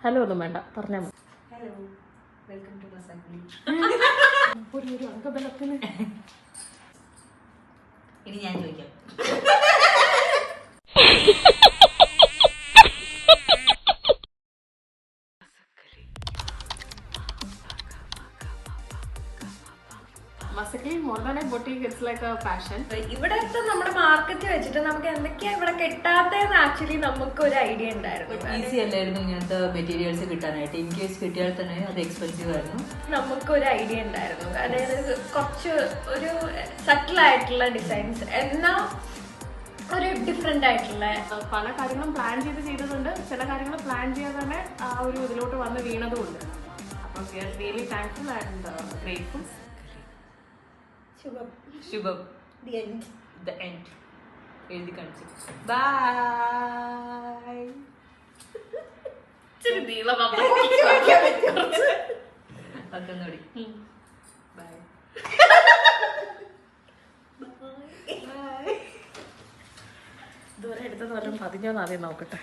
Hello ഒന്നും വേണ്ട പറഞ്ഞാൽ മതി. ഹലോ, വെൽക്കം ടു മസാഗ്ലി. ഒരു അംഗബലത്തിന് ഇനി ഞാൻ ചോദിക്കാം. Basically, more than a boutique, it's like a fashion. ഇവിടത്തെ നമ്മുടെ മാർക്കറ്റ് വെച്ചിട്ട് നമുക്ക് എന്തൊക്കെയാ ഇവിടെ കിട്ടാത്തതെന്ന് ആക്ച്വലി നമുക്ക് ഒരു ഐഡിയ ഉണ്ടായിരുന്നു. ഈസി അല്ലായിരുന്നു ഇങ്ങനത്തെ മെറ്റീരിയൽസ് കിട്ടാനായിട്ട്. ഇൻ കേസ് കിട്ടിയാൽ തന്നെ അത് എക്സ്പെൻസീവ് ആയിരുന്നു. നമുക്കൊരു ഐഡിയ ഉണ്ടായിരുന്നു. അതായത് കുറച്ച് ഒരു സട്ടിൽ ആയിട്ടുള്ള ഡിസൈൻസ് എന്നാ ഒരു ഡിഫറെന്റ് ആയിട്ടുള്ള പല കാര്യങ്ങളും പ്ലാൻ ചെയ്തതുണ്ട്, ചില കാര്യങ്ങൾ പ്ലാൻ ചെയ്യാതെ തന്നെ ആ ഒരു ഇതിലോട്ട് വന്ന് വീണതുമുണ്ട്. അപ്പം we are really thankful and grateful. ശുഭം. The end. The end. എഴുതി കാണിച്ചു. ബൈ. അതൊന്നുകൂടി. ബൈ. ഇതുവരെ എടുത്തത് വല്ലതും പതിഞ്ഞോന്ന് ആദ്യം നോക്കട്ടെ.